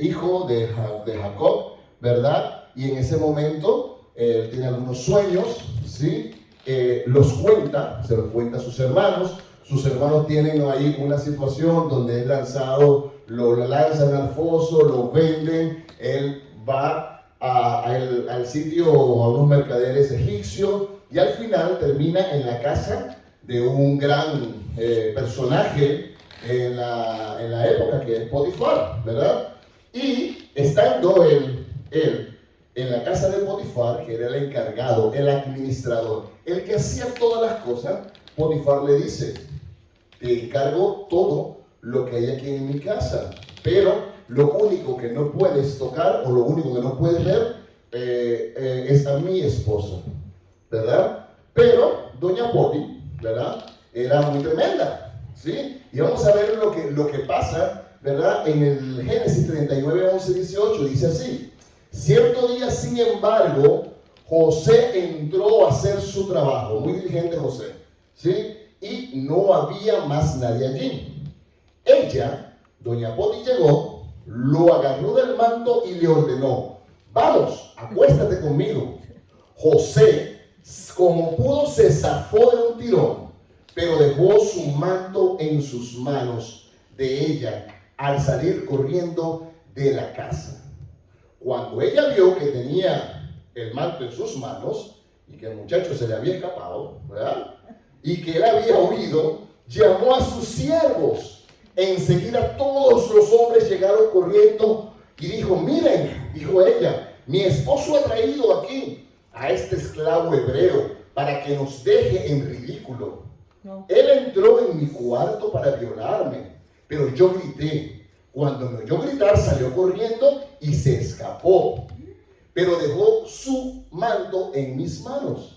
hijo de Jacob, ¿verdad? Y en ese momento él tiene algunos sueños, ¿sí? Los cuenta, se los cuenta a sus hermanos. Sus hermanos tienen ahí una situación donde es lanzado, lo lanzan al foso, lo venden, él va al sitio, a unos mercaderes egipcios, y al final termina en la casa de un gran personaje en la época, que es Potifar, ¿verdad? Y estando él en la casa de Potifar, que era el encargado, el administrador, el que hacía todas las cosas, Potifar le dice: te encargo todo lo que hay aquí en mi casa, pero lo único que no puedes tocar, o lo único que no puedes ver, es a mi esposa, ¿verdad? Pero doña Poti, ¿verdad?, era muy tremenda, ¿sí? Y vamos a ver lo que pasa, ¿verdad? En el Génesis 39, 11, 18, dice así: cierto día, sin embargo, José entró a hacer su trabajo, muy diligente José, ¿sí? Y no había más nadie allí. Ella, doña Poti, llegó, lo agarró del manto y le ordenó: vamos, acuéstate conmigo. José, como pudo, se zafó de un tirón, pero dejó su manto en sus manos de ella al salir corriendo de la casa. Cuando ella vio que tenía el manto en sus manos y que el muchacho se le había escapado, ¿verdad?, y que él había huido, llamó a sus siervos. Enseguida todos los hombres llegaron corriendo y dijo: miren, dijo ella, mi esposo ha traído aquí a este esclavo hebreo para que nos deje en ridículo. No. Él entró en mi cuarto para violarme, pero yo grité. Cuando me oyó gritar, salió corriendo y se escapó, pero dejó su manto en mis manos.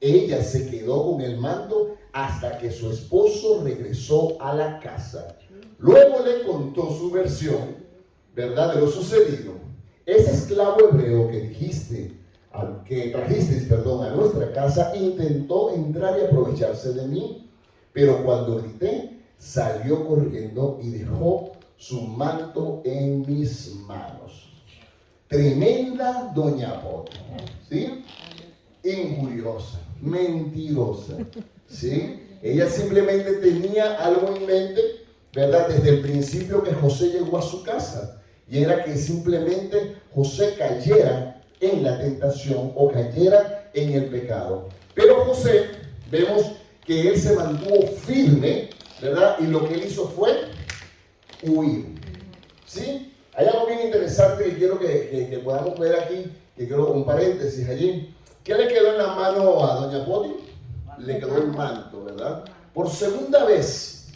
Ella se quedó con el manto hasta que su esposo regresó a la casa. Luego le contó su versión, ¿verdad?, de lo sucedido. Ese esclavo hebreo que trajiste a nuestra casa, intentó entrar y aprovecharse de mí, pero cuando grité, salió corriendo y dejó su manto en mis manos. Tremenda doña Poti, ¿sí? Injuriosa, mentirosa, ¿sí? Ella simplemente tenía algo en mente, ¿verdad?, desde el principio que José llegó a su casa, y era que simplemente José cayera en la tentación o cayera en el pecado. Pero José, vemos que él se mantuvo firme, ¿verdad?, y lo que él hizo fue huir, ¿sí? Hay algo bien interesante que quiero que podamos ver aquí, que quiero un paréntesis allí. ¿Qué le quedó en la mano a doña Poti? Le quedó el manto, ¿verdad? Por segunda vez,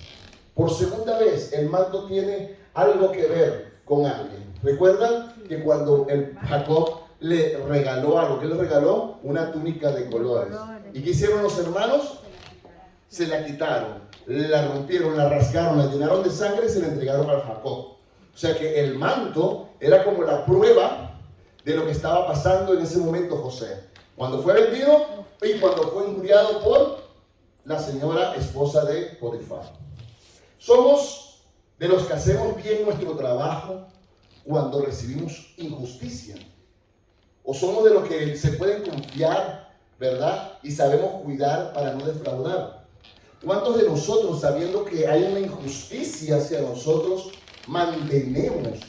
el manto tiene algo que ver con alguien. ¿Recuerdan que cuando Jacob le regaló algo? ¿Qué le regaló? Una túnica de colores. ¿Y qué hicieron los hermanos? Se la quitaron, la rompieron, la rasgaron, la llenaron de sangre y se la entregaron a Jacob. O sea que el manto era como la prueba de lo que estaba pasando en ese momento José, cuando fue vendido y cuando fue injuriado por la señora esposa de Potifar. Somos de los que hacemos bien nuestro trabajo cuando recibimos injusticia, o somos de los que se pueden confiar, ¿verdad?, y sabemos cuidar para no defraudar. ¿Cuántos de nosotros, sabiendo que hay una injusticia hacia nosotros, mantenemos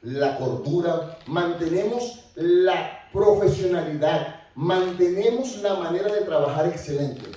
la cordura, mantenemos la profesionalidad, mantenemos la manera de trabajar excelente?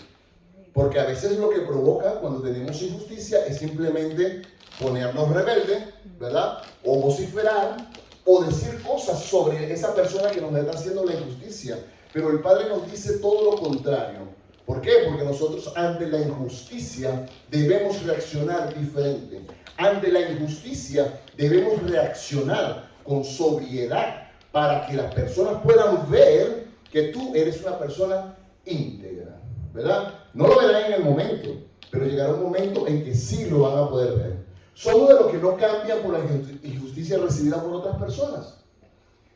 Porque a veces lo que provoca cuando tenemos injusticia es simplemente ponernos rebeldes, ¿verdad?, o vociferar, o decir cosas sobre esa persona que nos está haciendo la injusticia. Pero el Padre nos dice todo lo contrario. ¿Por qué? Porque nosotros ante la injusticia debemos reaccionar diferente. Ante la injusticia debemos reaccionar con sobriedad para que las personas puedan ver que tú eres una persona íntegra, ¿verdad? No lo verán en el momento, pero llegará un momento en que sí lo van a poder ver. Somos de los que no cambian por la injusticia recibida por otras personas.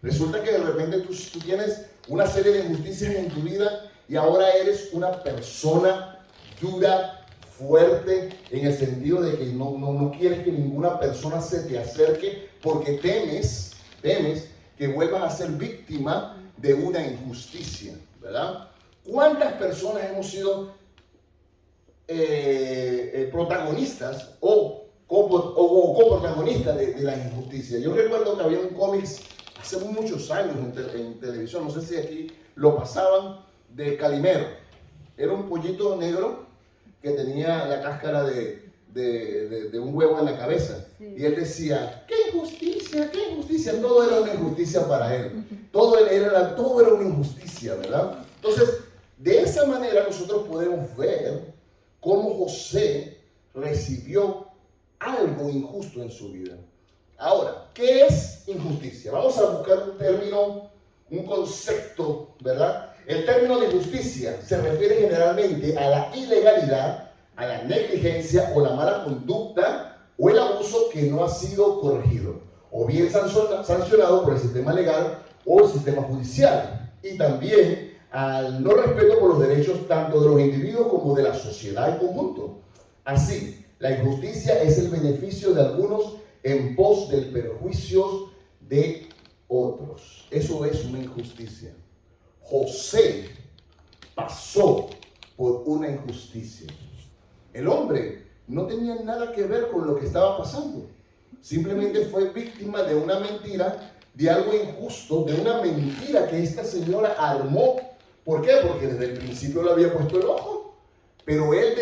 Resulta que de repente tú tienes una serie de injusticias en tu vida y ahora eres una persona dura, fuerte en el sentido de que no quieres que ninguna persona se te acerque porque temes que vuelvas a ser víctima de una injusticia, ¿verdad? ¿Cuántas personas hemos sido protagonistas o coprotagonistas de la injusticia? Yo recuerdo que había un cómics hace muchos años en televisión, no sé si aquí lo pasaban, de Calimero. Era un pollito negro que tenía la cáscara de un huevo en la cabeza. Sí. Y él decía, ¡qué injusticia, qué injusticia! Todo era una injusticia para él. Todo era una injusticia, ¿verdad? Entonces, de esa manera nosotros podemos ver cómo José recibió algo injusto en su vida. Ahora, ¿qué es injusticia? Vamos a buscar un término, un concepto, ¿verdad? El término de injusticia se refiere generalmente a la ilegalidad, a la negligencia o la mala conducta o el abuso que no ha sido corregido, o bien sancionado por el sistema legal o el sistema judicial, y también al no respeto por los derechos tanto de los individuos como de la sociedad en conjunto. Así, la injusticia es el beneficio de algunos en pos del perjuicio de otros. Eso es una injusticia. José pasó por una injusticia. El hombre no tenía nada que ver con lo que estaba pasando. Simplemente fue víctima de una mentira, de algo injusto, de una mentira que esta señora armó. ¿Por qué? Porque desde el principio le había puesto el ojo. Pero él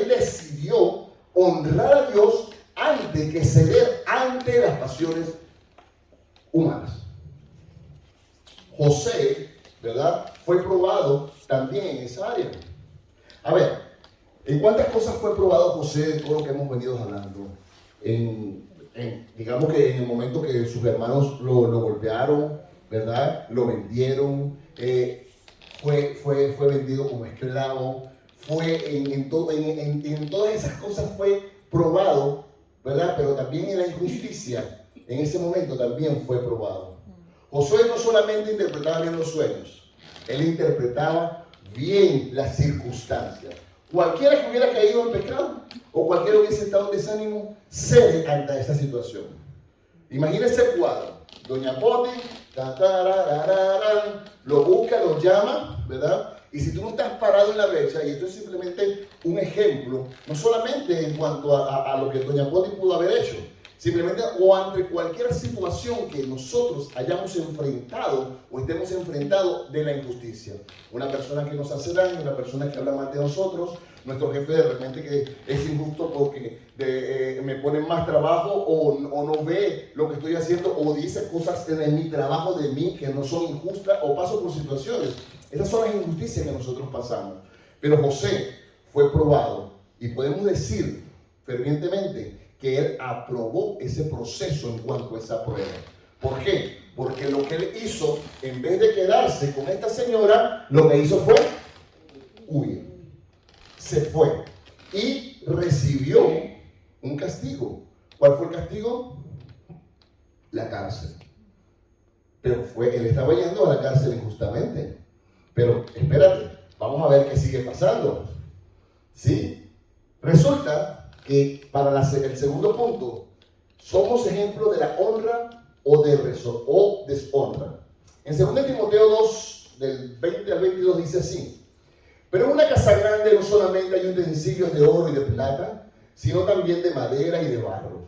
decidió honrar a Dios antes que ceder ante las pasiones humanas. José, ¿verdad?, fue probado también en esa área. A ver, ¿en cuántas cosas fue probado José de todo lo que hemos venido hablando? Digamos que en el momento que sus hermanos lo golpearon, ¿verdad?, lo vendieron, fue vendido como esclavo, en todas esas cosas fue probado, ¿verdad? Pero también en la injusticia, en ese momento también fue probado. Josué no solamente interpretaba bien los sueños, él interpretaba bien las circunstancias. Cualquiera que hubiera caído en pecado o cualquiera hubiese estado en desánimo, cede ante esta situación. Imagínese el cuadro. Doña Poti, lo busca, lo llama, ¿verdad? Y si tú no estás parado en la brecha, y esto es simplemente un ejemplo, no solamente en cuanto a lo que Doña Poti pudo haber hecho, simplemente o ante cualquier situación que nosotros hayamos enfrentado o estemos enfrentados de la injusticia. Una persona que nos hace daño, una persona que habla mal de nosotros, nuestro jefe de repente que es injusto porque me pone más trabajo o no ve lo que estoy haciendo o dice cosas en mi trabajo de mí que no son injustas o paso por situaciones. Esas son las injusticias que nosotros pasamos. Pero José fue probado y podemos decir fervientemente que él aprobó ese proceso en cuanto a esa prueba. ¿Por qué? Porque lo que él hizo, en vez de quedarse con esta señora, lo que hizo fue huir. Se fue y recibió un castigo. ¿Cuál fue el castigo? La cárcel. Pero él estaba yendo a la cárcel injustamente. Pero espérate, vamos a ver qué sigue pasando. ¿Sí? Resulta que para el segundo punto, somos ejemplo de la honra o deshonra. En 2 Timoteo 2, del 20 al 22 dice así: pero en una casa grande no solamente hay utensilios de oro y de plata, sino también de madera y de barro.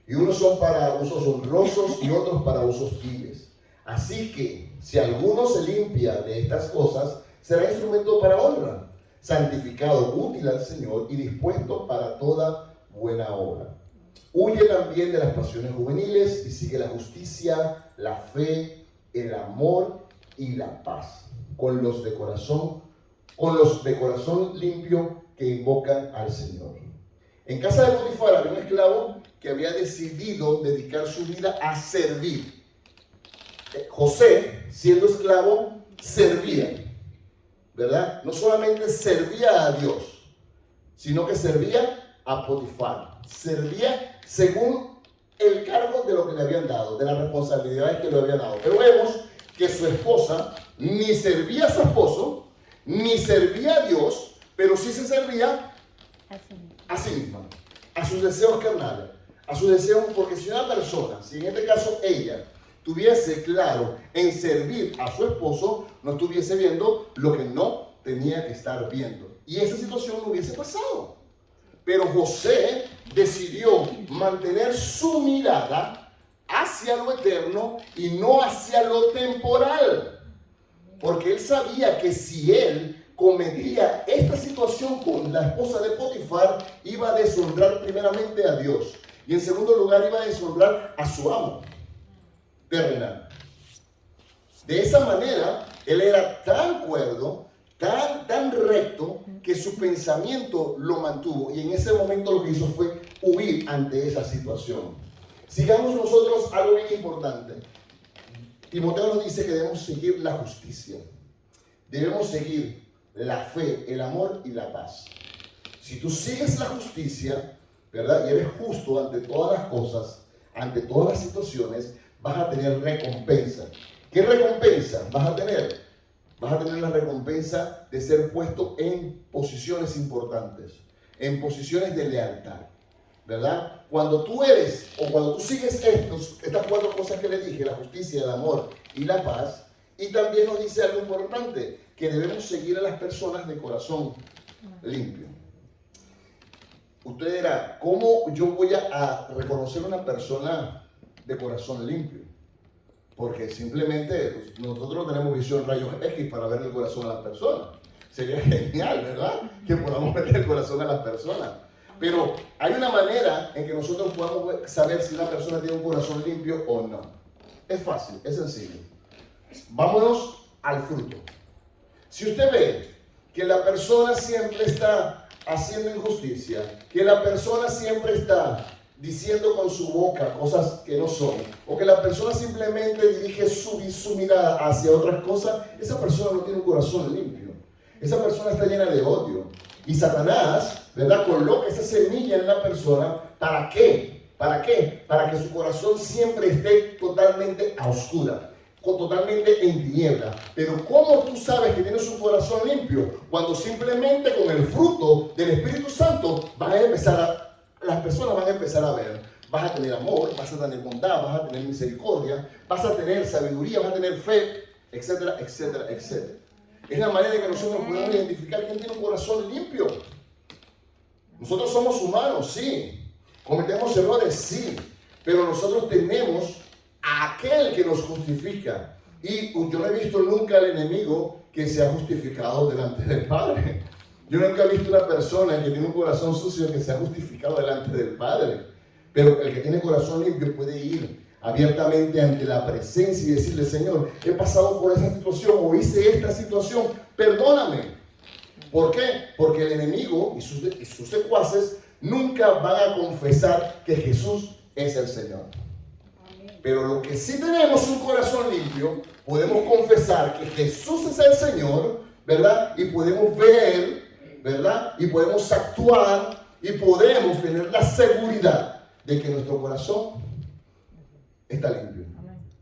Y unos son para usos honrosos y otros para usos viles. Así que, si alguno se limpia de estas cosas, será instrumento para honra, santificado, útil al Señor y dispuesto para toda buena obra. Huye también de las pasiones juveniles y sigue la justicia, la fe, el amor y la paz, con los de corazón limpio que invocan al Señor. En casa de Potifar había un esclavo que había decidido dedicar su vida a servir. José, siendo esclavo, servía, ¿verdad? No solamente servía a Dios, sino que servía a Potifar. Servía según el cargo de lo que le habían dado, de las responsabilidades que le habían dado. Pero vemos que su esposa ni servía a su esposo, ni servía a Dios, pero sí se servía a sí misma, a sus deseos carnales, a sus deseos, porque si una persona, si en este caso ella, tuviese claro en servir a su esposo, no estuviese viendo lo que no tenía que estar viendo. Y esa situación no hubiese pasado. Pero José decidió mantener su mirada hacia lo eterno y no hacia lo temporal. Porque él sabía que si él cometía esta situación con la esposa de Potifar, iba a deshonrar primeramente a Dios. Y en segundo lugar iba a deshonrar a su amo terrenal. De esa manera, él era tan cuerdo, tan recto, que su pensamiento lo mantuvo. Y en ese momento lo que hizo fue huir ante esa situación. Sigamos nosotros algo bien importante. Timoteo nos dice que debemos seguir la justicia. Debemos seguir la fe, el amor y la paz. Si tú sigues la justicia, ¿verdad? Y eres justo ante todas las cosas, ante todas las situaciones, vas a tener recompensa. ¿Qué recompensa vas a tener? Vas a tener la recompensa de ser puesto en posiciones importantes, en posiciones de lealtad, ¿verdad? Cuando tú eres, o cuando tú sigues estas cuatro cosas que le dije, la justicia, el amor y la paz, y también nos dice algo importante, que debemos seguir a las personas de corazón limpio. Usted dirá, ¿cómo yo voy a reconocer una persona de corazón limpio? Porque simplemente nosotros tenemos visión rayos X para ver el corazón a las personas. Sería genial, ¿verdad? Que podamos ver el corazón a las personas. Pero hay una manera en que nosotros podamos saber si una persona tiene un corazón limpio o no. Es fácil, es sencillo. Vámonos al fruto. Si usted ve que la persona siempre está haciendo injusticia, que la persona siempre está diciendo con su boca cosas que no son, o que la persona simplemente dirige su mirada hacia otras cosas, esa persona no tiene un corazón limpio. Esa persona está llena de odio. Y Satanás, ¿verdad?, coloca esa semilla en la persona. ¿Para qué? ¿Para qué? Para que su corazón siempre esté totalmente a oscura, totalmente en tiniebla. Pero ¿cómo tú sabes que tienes un corazón limpio? Cuando simplemente con el fruto del Espíritu Santo las personas van a empezar a ver. Vas a tener amor, vas a tener bondad, vas a tener misericordia, vas a tener sabiduría, vas a tener fe, etcétera, etcétera, etcétera. Es la manera en que nosotros podemos identificar quién tiene un corazón limpio. Nosotros somos humanos, sí. Cometemos errores, sí. Pero nosotros tenemos a aquel que nos justifica. Y yo no he visto nunca al enemigo que se ha justificado delante del Padre. Yo nunca he visto una persona que tiene un corazón sucio que se ha justificado delante del Padre. Pero el que tiene corazón limpio puede ir abiertamente ante la presencia y decirle: Señor, he pasado por esa situación o hice esta situación, perdóname. ¿Por qué? Porque el enemigo y sus secuaces nunca van a confesar que Jesús es el Señor. Pero lo que sí tenemos un corazón limpio, podemos confesar que Jesús es el Señor, ¿verdad? Y podemos ver, ¿verdad? Y podemos actuar y podemos tener la seguridad de que nuestro corazón está limpio.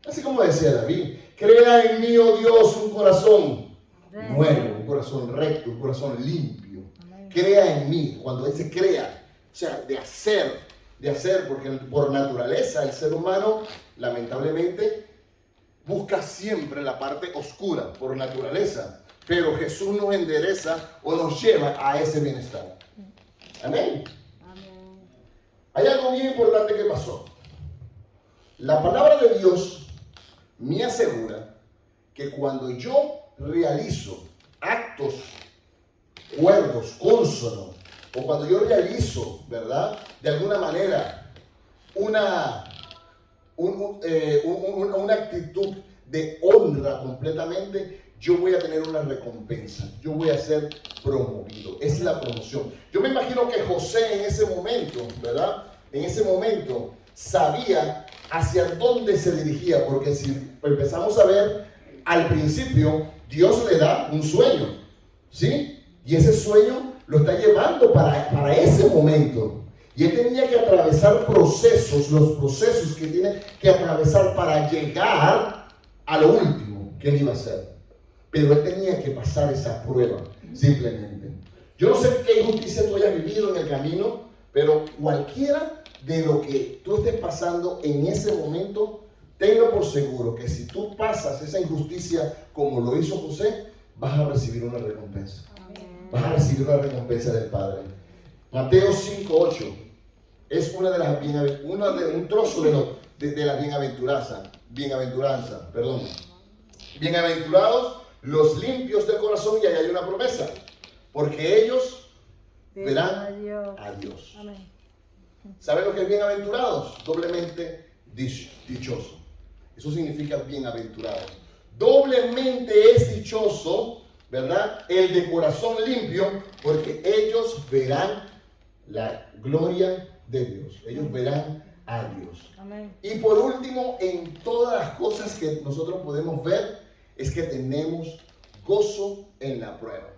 Así como decía David: crea en mí, oh Dios, un corazón nuevo, un corazón recto, un corazón limpio. Crea en mí. Cuando él se crea, o sea, de hacer, porque por naturaleza el ser humano lamentablemente busca siempre la parte oscura por naturaleza, pero Jesús nos endereza o nos lleva a ese bienestar. Amén. Hay algo bien importante que pasó. La palabra de Dios me asegura que cuando yo realizo actos cuerdos, cónsonos, o cuando yo realizo, ¿verdad?, de alguna manera una actitud de honra completamente, yo voy a tener una recompensa, yo voy a ser promovido. Es la promoción. Yo me imagino que José en ese momento, ¿verdad?, en ese momento sabía hacia dónde se dirigía, porque si empezamos a ver al principio, Dios le da un sueño, ¿sí? Y ese sueño lo está llevando para ese momento. Y él tenía que atravesar procesos, los procesos que tiene que atravesar para llegar a lo último que él iba a hacer. Pero él tenía que pasar esa prueba, simplemente. Yo no sé qué injusticia tú hayas vivido en el camino, pero cualquiera de lo que tú estés pasando en ese momento, tenlo por seguro que si tú pasas esa injusticia como lo hizo José, vas a recibir una recompensa. Vas a recibir una recompensa del Padre. Mateo 5:8 es un trozo de la bienaventuranza. Bienaventurados los limpios de corazón, y ahí hay una promesa, porque ellos verán a Dios. ¿Saben lo que es bienaventurados? Doblemente dichoso. Eso significa bienaventurado. Doblemente es dichoso, ¿verdad? El de corazón limpio, porque ellos verán la gloria de Dios. Ellos verán a Dios. Amén. Y por último, en todas las cosas que nosotros podemos ver, es que tenemos gozo en la prueba.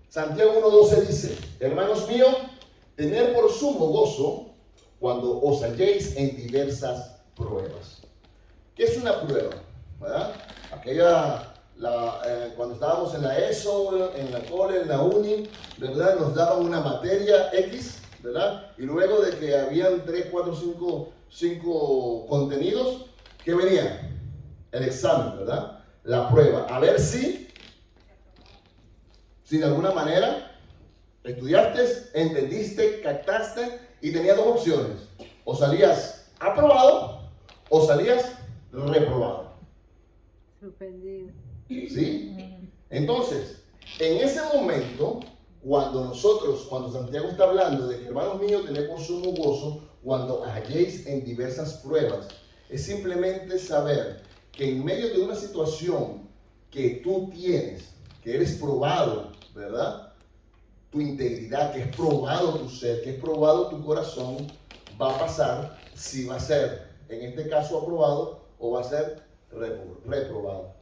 Santiago 1:12 dice: hermanos míos, tener por sumo gozo cuando os halléis en diversas pruebas. ¿Qué es una prueba? ¿Verdad? Cuando estábamos en la ESO, en la cole, en la uni, ¿verdad? Nos daban una materia X, ¿verdad? Y luego de que habían 3, 4, 5 contenidos, ¿qué venía? El examen, ¿verdad? La prueba. A ver si de alguna manera estudiaste, entendiste, captaste, y tenía dos opciones: o salías aprobado o salías reprobado. Suspendido. ¿Sí? Entonces, en ese momento, cuando Santiago está hablando de que, hermanos míos, tened por sumo gozo cuando halléis en diversas pruebas, es simplemente saber que en medio de una situación que tú tienes, que eres probado, ¿verdad? Tu integridad, que es probado tu ser, que es probado tu corazón, va a pasar si va a ser, en este caso, aprobado o va a ser reprobado.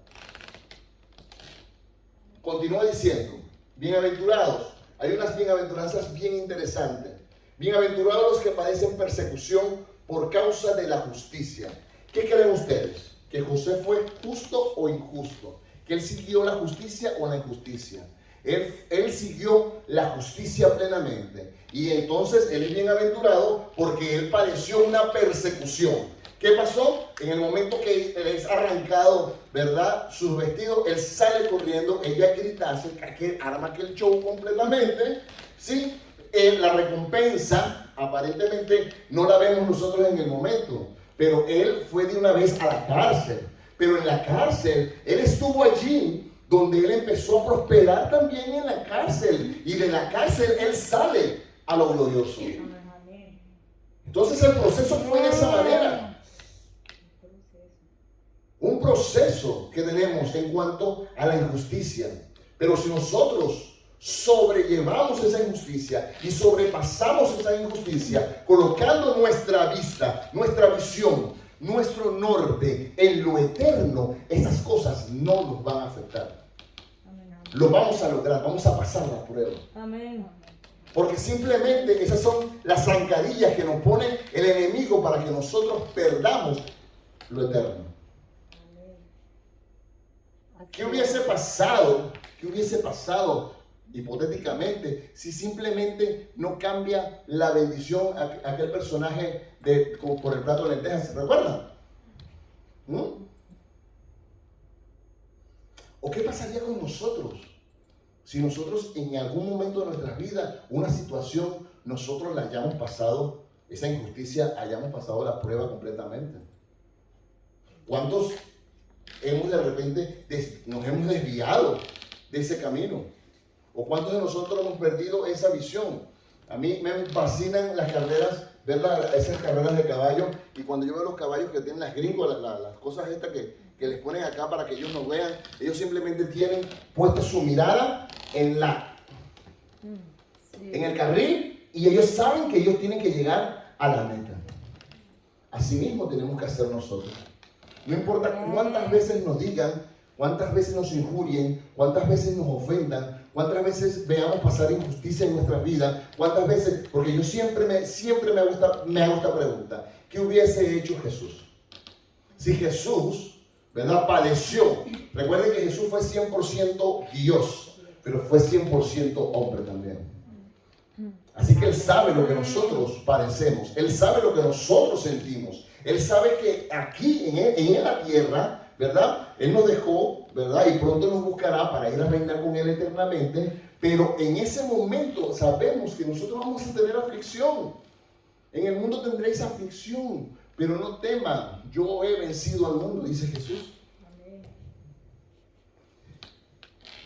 Continúa diciendo: bienaventurados. Hay unas bienaventuranzas bien interesantes. Bienaventurados los que padecen persecución por causa de la justicia. ¿Qué creen ustedes? ¿Que José fue justo o injusto? ¿Que él siguió la justicia o la injusticia? Él siguió la justicia plenamente. Y entonces él es bienaventurado porque él padeció una persecución. ¿Qué pasó? En el momento que él es arrancado, ¿verdad?, sus vestidos, él sale corriendo, ella grita, arma aquel show completamente, ¿sí? La recompensa, aparentemente, no la vemos nosotros en el momento, pero él fue de una vez a la cárcel. Pero en la cárcel, él estuvo allí, donde él empezó a prosperar también en la cárcel. Y de la cárcel, él sale a lo glorioso. Entonces el proceso fue de esa manera. Un proceso que tenemos en cuanto a la injusticia. Pero si nosotros sobrellevamos esa injusticia y sobrepasamos esa injusticia, colocando nuestra vista, nuestra visión, nuestro norte en lo eterno, esas cosas no nos van a afectar. Amén. Lo vamos a lograr, vamos a pasar la prueba. Amén. Porque simplemente esas son las zancadillas que nos pone el enemigo para que nosotros perdamos lo eterno. ¿Qué hubiese pasado hipotéticamente si simplemente no cambia la bendición a aquel personaje por el plato de lentejas? ¿Se recuerdan? ¿O qué pasaría con nosotros si nosotros en algún momento de nuestras vidas, una situación, nosotros la hayamos pasado, esa injusticia, hayamos pasado la prueba completamente? ¿Cuántos de repente nos hemos desviado de ese camino? ¿O cuántos de nosotros hemos perdido esa visión? A mí me fascinan las carreras, ver esas carreras de caballo, y cuando yo veo los caballos que tienen las gringos, las cosas estas que les ponen acá para que ellos no vean, ellos simplemente tienen puesta su mirada en el carril, y ellos saben que ellos tienen que llegar a la meta. Así mismo tenemos que hacer nosotros. No importa cuántas veces nos digan, cuántas veces nos injurien, cuántas veces nos ofendan, cuántas veces veamos pasar injusticia en nuestras vidas, cuántas veces, porque yo siempre me hago esta pregunta: ¿qué hubiese hecho Jesús? Si Jesús, ¿verdad?, padeció. Recuerden que Jesús fue 100% Dios, pero fue 100% hombre también. Así que Él sabe lo que nosotros padecemos, Él sabe lo que nosotros sentimos, Él sabe que aquí en la tierra, ¿verdad? Él nos dejó, ¿verdad? Y pronto nos buscará para ir a reinar con Él eternamente, pero en ese momento sabemos que nosotros vamos a tener aflicción. En el mundo tendréis aflicción, pero no teman, yo he vencido al mundo, dice Jesús.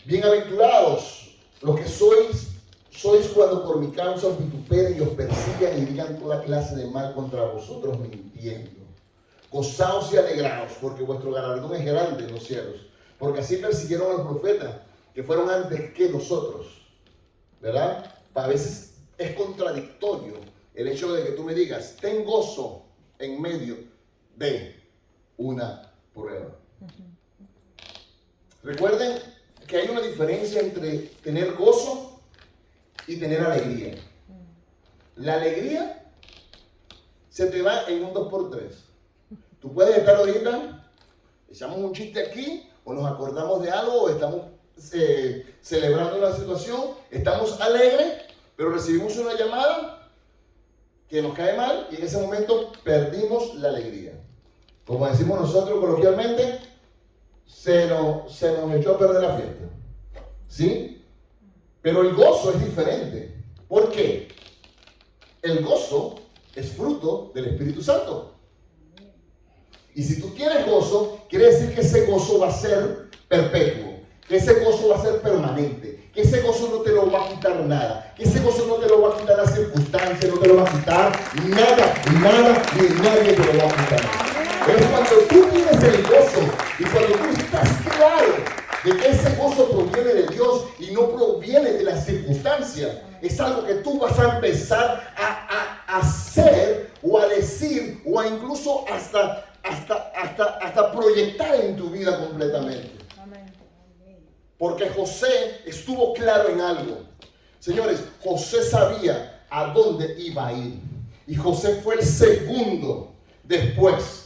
Bienaventurados los que sois cuando por mi causa os vituperen y os persigan y digan toda clase de mal contra vosotros mintiendo. Gozaos y alegraos, porque vuestro galardón es grande en los cielos. Porque así persiguieron a los profetas que fueron antes que nosotros. ¿Verdad? A veces es contradictorio el hecho de que tú me digas, ten gozo en medio de una prueba. Recuerden que hay una diferencia entre tener gozo y tener alegría. La alegría se te va en un 2x3. Tú puedes estar ahorita, echamos un chiste aquí, o nos acordamos de algo, o estamos celebrando una situación, estamos alegres, pero recibimos una llamada que nos cae mal y en ese momento perdimos la alegría. Como decimos nosotros coloquialmente, se nos echó a perder la fiesta. ¿Sí? Pero el gozo es diferente. ¿Por qué? El gozo es fruto del Espíritu Santo. Y si tú tienes gozo, quiere decir que ese gozo va a ser perpetuo, que ese gozo va a ser permanente, que ese gozo no te lo va a quitar nada, que ese gozo no te lo va a quitar la circunstancia, no te lo va a quitar nada, ni nadie te lo va a quitar. Es cuando tú tienes el gozo y cuando tú estás claro de que ese gozo proviene de Dios y no proviene de las circunstancias, es algo que tú vas a empezar a hacer o a decir o a incluso hasta proyectar en tu vida completamente. Porque José estuvo claro en algo. Señores, José sabía a dónde iba a ir. Y José fue el segundo después,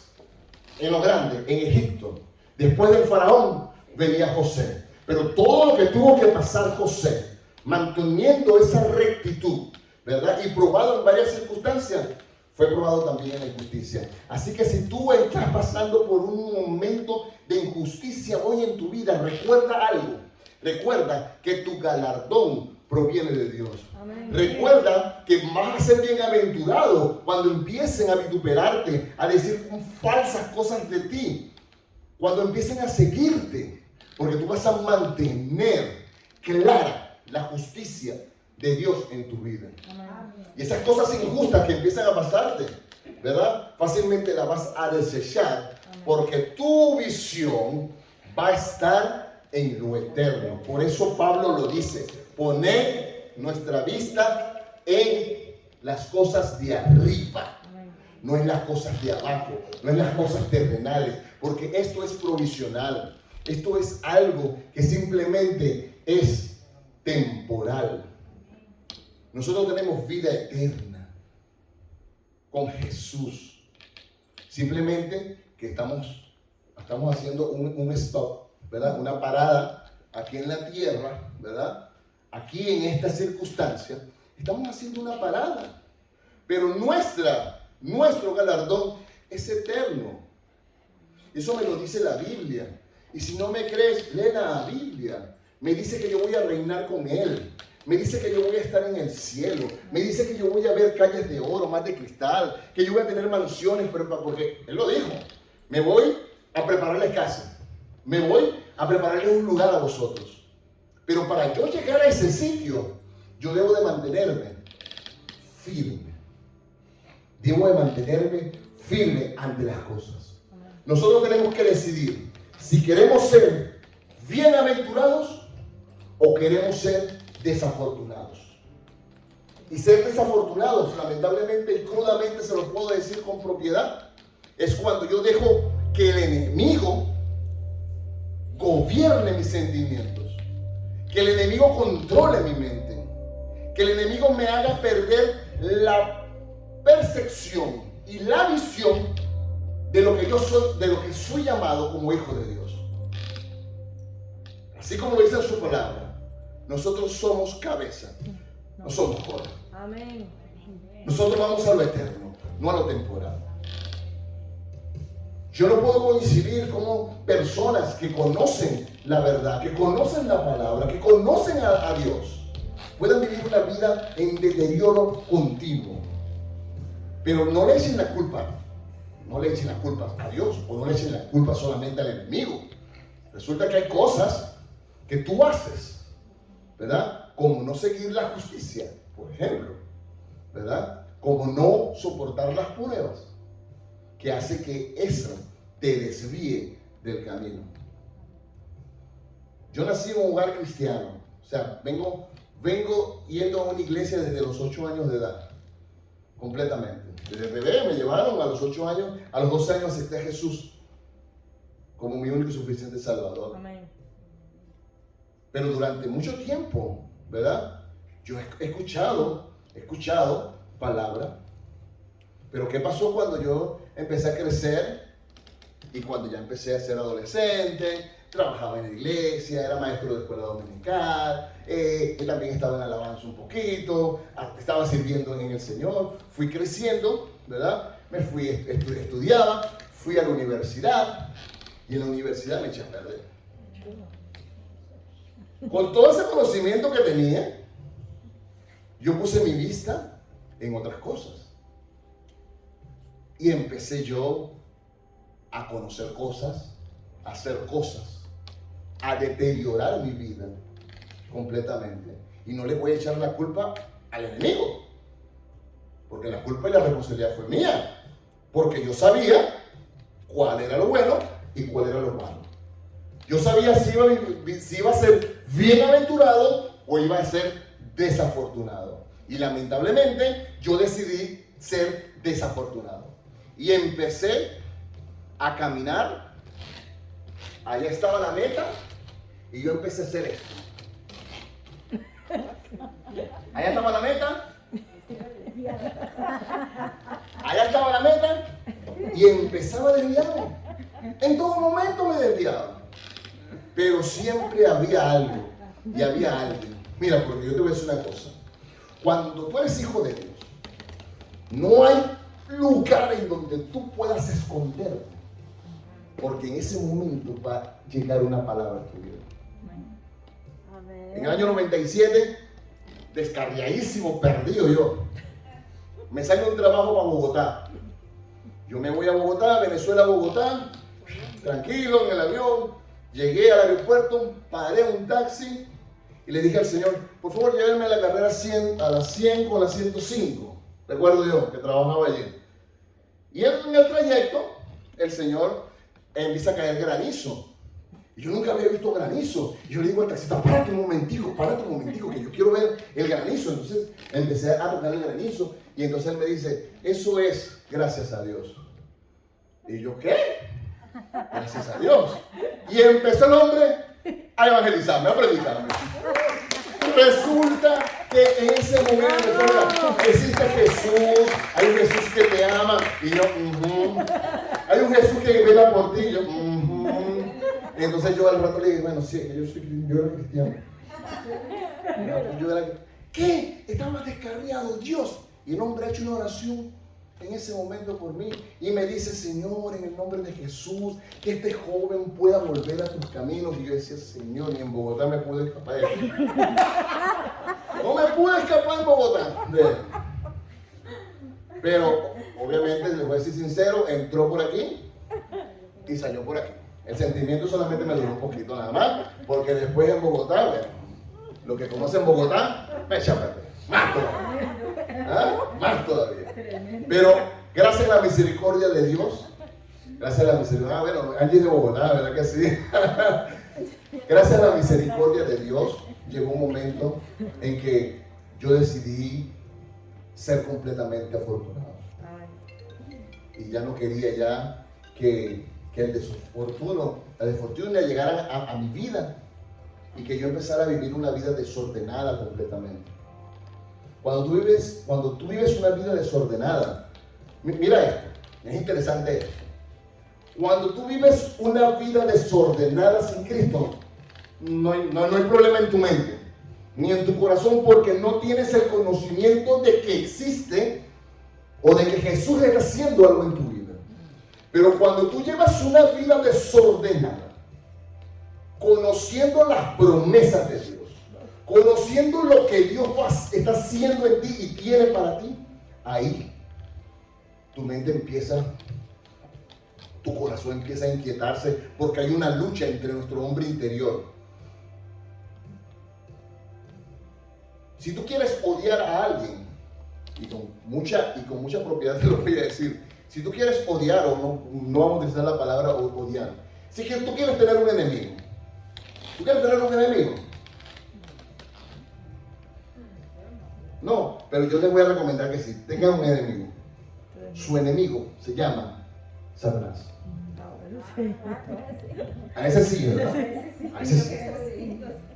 en lo grande, en Egipto. Después del faraón venía José. Pero todo lo que tuvo que pasar José, manteniendo esa rectitud, ¿verdad? Y probado en varias circunstancias, fue probado también en la injusticia. Así que si tú estás pasando por un momento de injusticia hoy en tu vida, recuerda algo. Recuerda que tu galardón proviene de Dios. Amén. Recuerda que vas a ser bienaventurado cuando empiecen a vituperarte, a decir falsas cosas de ti, cuando empiecen a seguirte, porque tú vas a mantener clara la justicia de Dios en tu vida. Amén. Y esas cosas injustas que empiezan a pasarte, ¿verdad? Fácilmente las vas a desechar. Amén. Porque tu visión va a estar en lo eterno. Por eso Pablo lo dice: poned nuestra vista en las cosas de arriba, no en las cosas de abajo, no en las cosas terrenales, porque esto es provisional. Esto es algo que simplemente es temporal. Nosotros tenemos vida eterna con Jesús. Simplemente que estamos haciendo un stop, ¿verdad? Una parada aquí en la tierra, ¿verdad? Aquí en esta circunstancia, estamos haciendo una parada. Pero nuestro galardón es eterno. Eso me lo dice la Biblia. Y si no me crees, lee la Biblia. Me dice que yo voy a reinar con Él. Me dice que yo voy a estar en el cielo. Me dice que yo voy a ver calles de oro, más de cristal. Que yo voy a tener mansiones, porque Él lo dijo. Me voy a prepararles casa. Me voy a prepararles un lugar a vosotros. Pero para yo llegar a ese sitio, yo debo de mantenerme firme. Debo de mantenerme firme ante las cosas. Nosotros tenemos que decidir si queremos ser bienaventurados o queremos ser desafortunados. Y ser desafortunados, lamentablemente y crudamente se lo puedo decir con propiedad, es cuando yo dejo que el enemigo gobierne mis sentimientos, que el enemigo controle mi mente, que el enemigo me haga perder la percepción y la visión de lo que yo soy, de lo que soy llamado como hijo de Dios. Así como lo dice en su palabra, Nosotros somos cabeza, no somos cola. Amén. Nosotros vamos a lo eterno, no a lo temporal. Yo no puedo coincidir como personas que conocen la verdad, que conocen la palabra, que conocen a Dios, puedan vivir una vida en deterioro continuo. Pero no le echen la culpa, no le echen la culpa a Dios, o no le echen la culpa solamente al enemigo. Resulta que hay cosas que tú haces, ¿verdad? Como no seguir la justicia, por ejemplo, ¿verdad? Como no soportar las pruebas, que hace que eso te desvíe del camino. Yo nací en un hogar cristiano, o sea, vengo yendo a una iglesia desde los 8 años de edad, completamente. Desde bebé me llevaron a los 8 años, a los 12 años acepté a Jesús como mi único y suficiente Salvador. Amén. Pero durante mucho tiempo, ¿verdad? Yo he escuchado palabra. Pero ¿qué pasó cuando yo empecé a crecer y cuando ya empecé a ser adolescente? Trabajaba en la iglesia, era maestro de escuela dominical, también estaba en alabanza un poquito, estaba sirviendo en el Señor, fui creciendo, ¿verdad? Me fui, estudiaba, fui a la universidad y en la universidad me eché a perder. Con todo ese conocimiento que tenía, yo puse mi vista en otras cosas. Y empecé yo a conocer cosas, a hacer cosas, a deteriorar mi vida completamente. Y no le voy a echar la culpa al enemigo, porque la culpa y la responsabilidad fue mía, porque yo sabía cuál era lo bueno y cuál era lo malo. Yo sabía si iba a ser bienaventurado o iba a ser desafortunado. Y lamentablemente yo decidí ser desafortunado. Y empecé a caminar. Allá estaba la meta y yo empecé a hacer esto. Allá estaba la meta. Allá estaba la meta y empezaba a desviarme. En todo momento me desviaba. Pero siempre había algo y había alguien. Mira, porque yo te voy a decir una cosa. Cuando tú eres hijo de Dios, no hay lugar en donde tú puedas esconderte, porque en ese momento va a llegar una palabra a tu vida. Amén. En el año 97, descarriadísimo, perdido yo, me sale un trabajo para Bogotá. Yo me voy a Bogotá, Venezuela, Bogotá, tranquilo en el avión, llegué al aeropuerto, paré un taxi y le dije al Señor, por favor, llévenme a la carrera 100, a las 100 con la 105. Recuerdo yo que trabajaba allí. Y en el trayecto, el Señor empieza a caer granizo. Y yo nunca había visto granizo. Y yo le digo al taxista, párate un momentico, que yo quiero ver el granizo. Entonces empecé a tocar el granizo. Y entonces él me dice, eso es gracias a Dios. Y yo, ¿qué? Gracias a Dios. Y empezó el hombre a evangelizarme, a predicarme. Resulta que en ese momento existe Jesús, hay un Jesús que te ama, y yo, hay un Jesús que vela por ti, y yo, Y entonces yo al rato le dije, bueno, sí, yo era cristiano. ¿Qué? Estaba descarriado, Dios. Y el hombre ha hecho una oración en ese momento por mí y me dice, Señor, en el nombre de Jesús, que este joven pueda volver a tus caminos. Y yo decía, Señor, ni en Bogotá me pude escapar de él. No me pude escapar en Bogotá de él. Pero obviamente, les voy a decir sincero, entró por aquí y salió por aquí. El sentimiento solamente me duró un poquito nada más, porque después en Bogotá, bueno, lo que conocen Bogotá me echa a perder. Más todavía. ¿Ah? Más todavía. Pero gracias a la misericordia de Dios, gracias a la misericordia, bueno, Angie de Bogotá, ¿verdad que sí? Gracias a la misericordia de Dios, llegó un momento en que yo decidí ser completamente afortunado. Y ya no quería ya que el desafortunio, la desfortuna llegara a mi vida y que yo empezara a vivir una vida desordenada completamente. Cuando tú vives una vida desordenada, mira esto, es interesante esto. Cuando tú vives una vida desordenada sin Cristo, no hay problema en tu mente. ni en tu corazón, porque no tienes el conocimiento de que existe o de que Jesús está haciendo algo en tu vida. Pero cuando tú llevas una vida desordenada, conociendo las promesas de Dios, conociendo lo que Dios está haciendo en ti y tiene para ti, ahí tu mente empieza, tu corazón empieza a inquietarse, porque hay una lucha entre nuestro hombre interior. Si tú quieres odiar a alguien, y con mucha propiedad te lo voy a decir, si tú quieres odiar, o no vamos a utilizar la palabra odiar, si tú quieres tener un enemigo, ¿tú quieres tener un enemigo? No, pero yo les voy a recomendar que sí, tengan un enemigo. Su enemigo se llama Satanás. A ese sí, ¿verdad? A ese sí.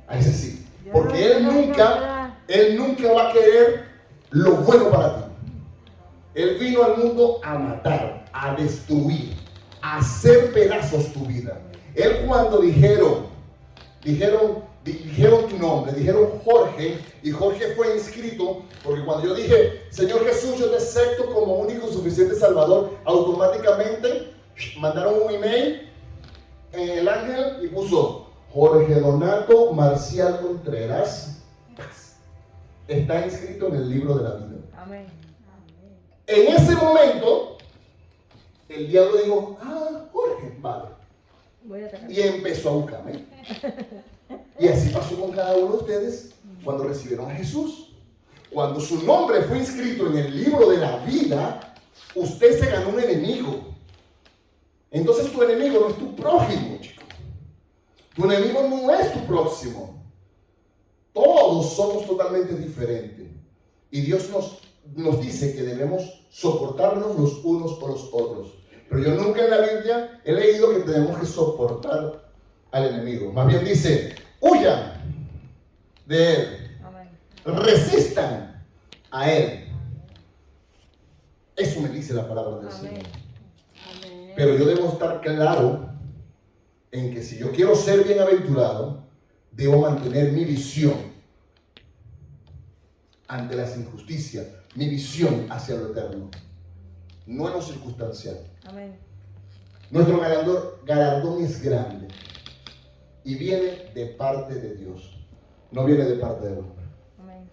A ese sí. Porque él nunca va a querer lo bueno para ti. Él vino al mundo a matar, a destruir, a hacer pedazos tu vida. Él cuando dijeron tu nombre, dijeron Jorge, y Jorge fue inscrito, porque cuando yo dije, Señor Jesús, yo te acepto como único y suficiente Salvador, automáticamente mandaron un email en el ángel y puso Jorge Donato Marcial Contreras, está inscrito en el libro de la vida. Amén. En ese momento, el diablo dijo, Jorge, vale. Y empezó a buscarme. Y así pasó con cada uno de ustedes cuando recibieron a Jesús. Cuando su nombre fue inscrito en el libro de la vida, usted se ganó un enemigo. Entonces tu enemigo no es tu prójimo, chico. Tu enemigo no es tu próximo. Todos somos totalmente diferentes. Y Dios nos dice que debemos soportarnos los unos por los otros. Pero yo nunca en la Biblia he leído que tenemos que soportar al enemigo. Más bien dice, huyan de él. Amén. Resistan a él. Eso me dice la palabra del Amén. Señor. Amén. Pero yo debo estar claro en que si yo quiero ser bienaventurado, debo mantener mi visión ante las injusticias, mi visión hacia lo eterno, no en lo circunstancial. Amén. Nuestro galardón es grande y viene de parte de Dios, no viene de parte del hombre. Amén.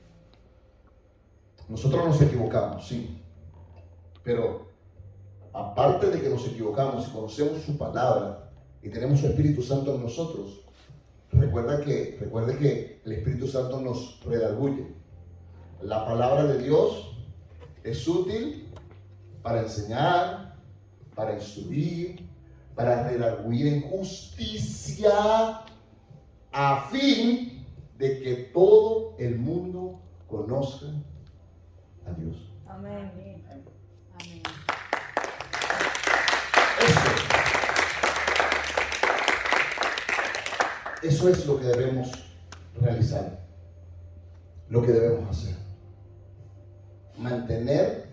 Nosotros nos equivocamos, sí, pero aparte de que nos equivocamos y conocemos su palabra y tenemos su Espíritu Santo en nosotros, recuerde que el Espíritu Santo nos redarguye. La palabra de Dios es útil para enseñar, para instruir, para redarguir en justicia, a fin de que todo el mundo conozca a Dios. Amén. Amén. Eso es lo que debemos realizar, lo que debemos hacer. Mantener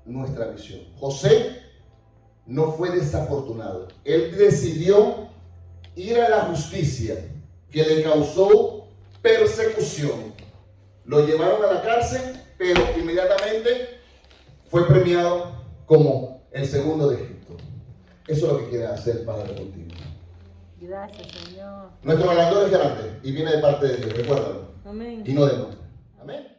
nuestra visión. José no fue desafortunado. Él decidió ir a la justicia que le causó persecución. Lo llevaron a la cárcel, pero inmediatamente fue premiado como el segundo de Egipto. Eso es lo que quiere hacer el Padre contigo. Gracias, Señor. Nuestro galardón es grande y viene de parte de Dios, recuérdalo. Amén. Y no de nosotros. Amén.